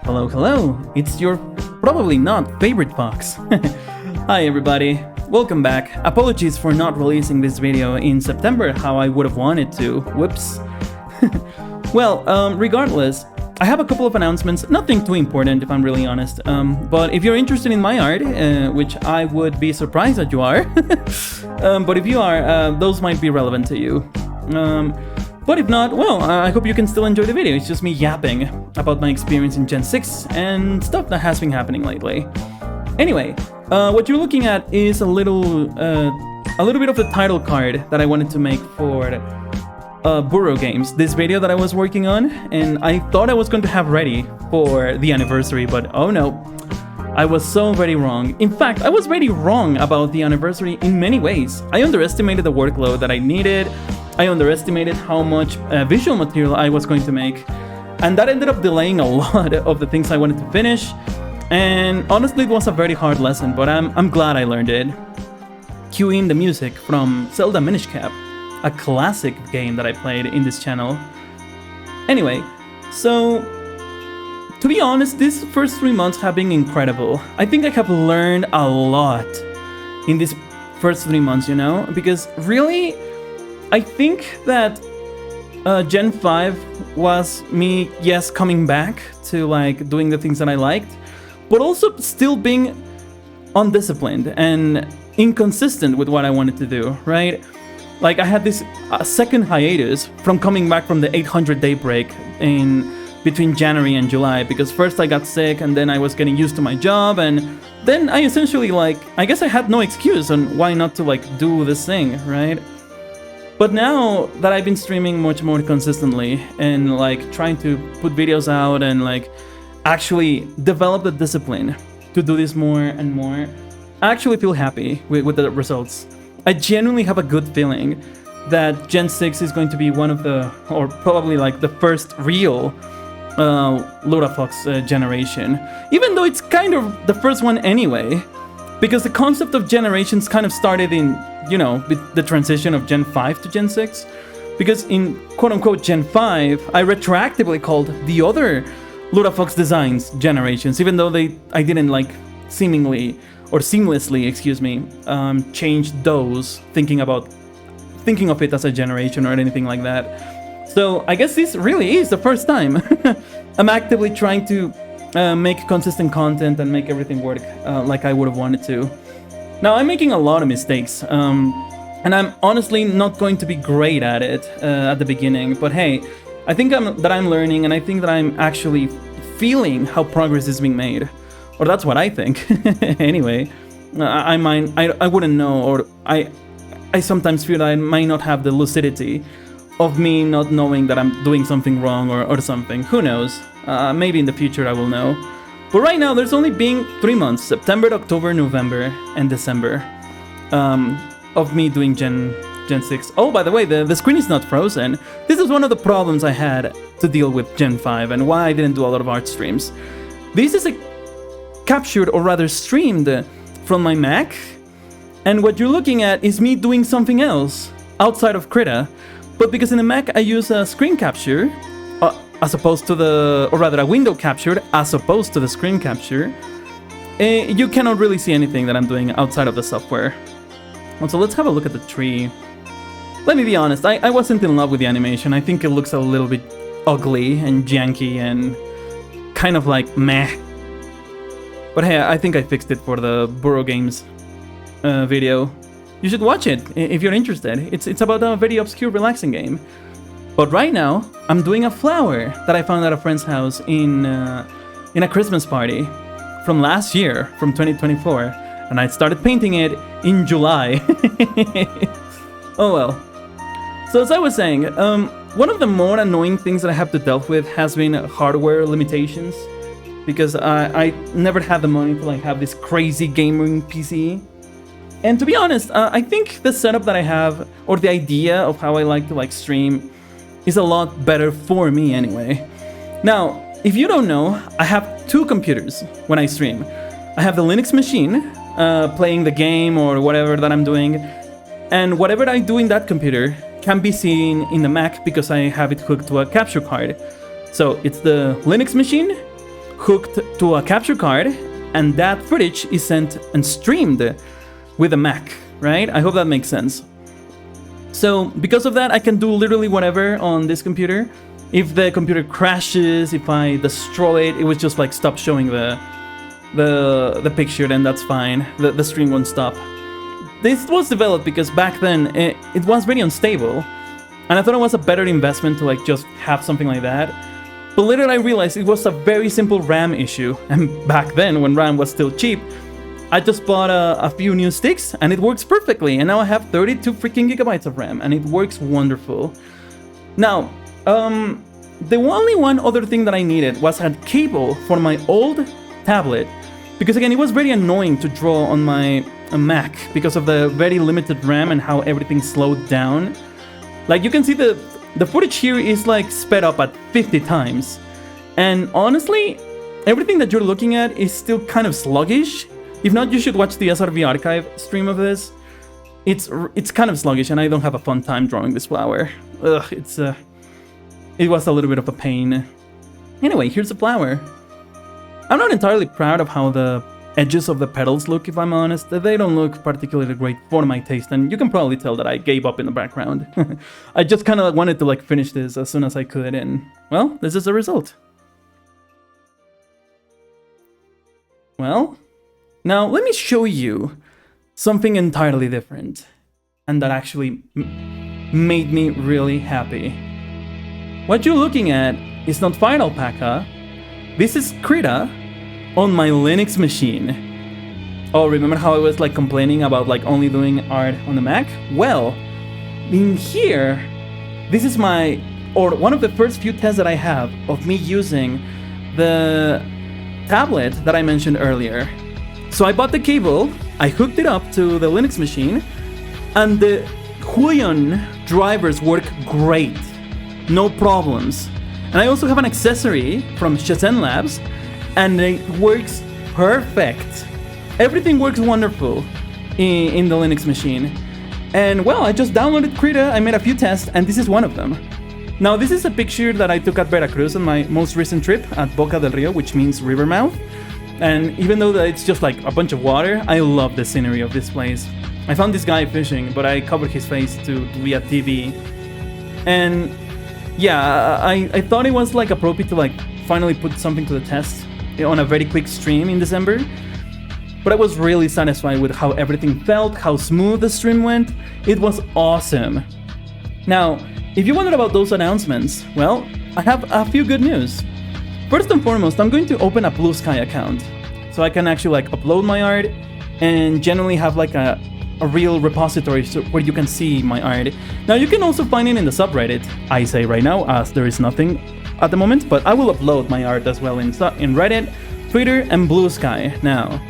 Hello, hello, it's your probably not favorite Fox. Hi everybody, welcome back. Apologies for not releasing this video in September how I would have wanted to, whoops. Well, regardless, I have a couple of announcements, nothing too important if I'm really honest, but if you're interested in my art, which I would be surprised that you are, but if you are, those might be relevant to you. But if not, well, I hope you can still enjoy the video. It's just me yapping about my experience in Gen 6 and stuff that has been happening lately. Anyway, what you're looking at is a little bit of the title card that I wanted to make for Burrow Games, this video that I was working on, and I thought I was going to have ready for the anniversary, but oh no, I was so very wrong. In fact, I was very wrong about the anniversary in many ways. I underestimated the workload that I needed. I underestimated how much visual material I was going to make, and that ended up delaying a lot of the things I wanted to finish, and honestly it was a very hard lesson, but I'm glad I learned it. Cue in the music from Zelda Minish Cap, a classic game that I played in this channel. Anyway, so to be honest, these first 3 months have been incredible. I think I have learned a lot in these first 3 months, you know, because really I think that Gen 5 was me, yes, coming back to like doing the things that I liked, but also still being undisciplined and inconsistent with what I wanted to do, right? Like I had this second hiatus from coming back from the 800-day break in between January and July, because first I got sick and then I was getting used to my job, and then I essentially I guess I had no excuse on why not to like do this thing, right? But now that I've been streaming much more consistently and like trying to put videos out and like actually develop the discipline to do this more and more, I actually feel happy with the results. I genuinely have a good feeling that Gen 6 is going to be one of the, or probably like the first real LUDAFOX generation. Even though it's kind of the first one anyway, because the concept of generations kind of started in, you know, the transition of Gen 5 to Gen 6. Because in quote-unquote Gen 5, I retroactively called the other LUDAFOX designs generations, even though I didn't like seemingly, or seamlessly, excuse me, change those, thinking of it as a generation or anything like that. So I guess this really is the first time I'm actively trying to make consistent content and make everything work like I would have wanted to. Now, I'm making a lot of mistakes, and I'm honestly not going to be great at it at the beginning, but hey, I think that I'm learning, and I think that I'm actually feeling how progress is being made. Or that's what I think. Anyway, I wouldn't know, or I sometimes feel that I might not have the lucidity of me not knowing that I'm doing something wrong or something. Who knows? Maybe in the future I will know. But right now, there's only been 3 months, September, October, November, and December, of me doing Gen 6. Oh, by the way, the screen is not frozen. This is one of the problems I had to deal with Gen 5 and why I didn't do a lot of art streams. This is captured, or rather streamed, from my Mac, and what you're looking at is me doing something else outside of Krita. But because in the Mac I use a screen capture, as opposed to or rather a window capture as opposed to the screen capture, you cannot really see anything that I'm doing outside of the software. So let's have a look at the tree. Let me be honest, I wasn't in love with the animation. I think it looks a little bit ugly and janky and kind of like meh. But hey, I think I fixed it for the Burrow Games video. You should watch it if you're interested. It's about a very obscure, relaxing game. But right now, I'm doing a flower that I found at a friend's house in a Christmas party from last year, from 2024, and I started painting it in July. Oh well. So as I was saying, one of the more annoying things that I have to deal with has been hardware limitations, because I never had the money to like have this crazy gaming PC. And to be honest, I think the setup that I have, or the idea of how I like to like stream, is a lot better for me anyway. Now, if you don't know, I have 2 computers when I stream. I have the Linux machine, playing the game or whatever that I'm doing, and whatever I do in that computer can be seen in the Mac because I have it hooked to a capture card. So it's the Linux machine hooked to a capture card, and that footage is sent and streamed with a Mac, right? I hope that makes sense. So because of that, I can do literally whatever on this computer. If the computer crashes, if I destroy it, it would just like stop showing the picture, then that's fine. The stream won't stop. This was developed because back then it was very unstable, and I thought it was a better investment to like just have something like that. But later I realized it was a very simple RAM issue, and back then when RAM was still cheap, I just bought a few new sticks and it works perfectly, and now I have 32 freaking gigabytes of RAM and it works wonderful. Now, the only one other thing that I needed was a cable for my old tablet, because again, it was very annoying to draw on my Mac because of the very limited RAM and how everything slowed down. Like you can see the footage here is like sped up at 50 times. And honestly, everything that you're looking at is still kind of sluggish. If not, you should watch the SRV archive stream of this. It's kind of sluggish, and I don't have a fun time drawing this flower. Ugh, it was a little bit of a pain. Anyway, here's the flower. I'm not entirely proud of how the edges of the petals look, if I'm honest. They don't look particularly great for my taste, and you can probably tell that I gave up in the background. I just kind of wanted to like finish this as soon as I could, and well, this is the result. Well, now let me show you something entirely different, and that actually made me really happy. What you're looking at is not Final Paca. This is Krita on my Linux machine. Oh, remember how I was like complaining about like only doing art on the Mac? Well, in here, this is one of the first few tests that I have of me using the tablet that I mentioned earlier. So I bought the cable, I hooked it up to the Linux machine, and the Huion drivers work great. No problems. And I also have an accessory from Shenzhen Labs, and it works perfect. Everything works wonderful in the Linux machine. And well, I just downloaded Krita, I made a few tests, and this is one of them. Now, this is a picture that I took at Veracruz on my most recent trip at Boca del Rio, which means river mouth. And even though that it's just like a bunch of water, I love the scenery of this place. I found this guy fishing, but I covered his face to be a TV. And yeah, I thought it was like appropriate to like finally put something to the test on a very quick stream in December. But I was really satisfied with how everything felt, how smooth the stream went. It was awesome. Now, if you wondered about those announcements, well, I have a few good news. First and foremost, I'm going to open a BlueSky account so I can actually like upload my art and generally have like a real repository where you can see my art. Now, you can also find it in the subreddit, I say right now, as there is nothing at the moment, but I will upload my art as well in Reddit, Twitter, and BlueSky now.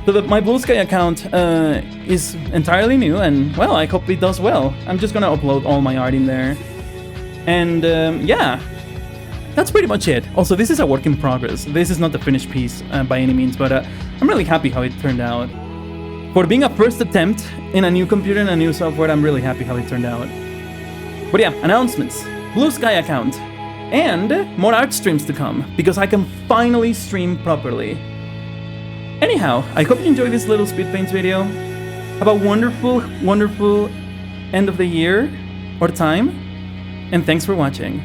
So my BlueSky account is entirely new, and well, I hope it does well. I'm just gonna upload all my art in there. And yeah, that's pretty much it. Also, this is a work in progress. This is not the finished piece by any means, but I'm really happy how it turned out. For being a first attempt in a new computer and a new software, I'm really happy how it turned out. But yeah, announcements, BlueSky account, and more art streams to come, because I can finally stream properly. Anyhow, I hope you enjoyed this little Speedpaints video. Have a wonderful, wonderful end of the year or time, and thanks for watching.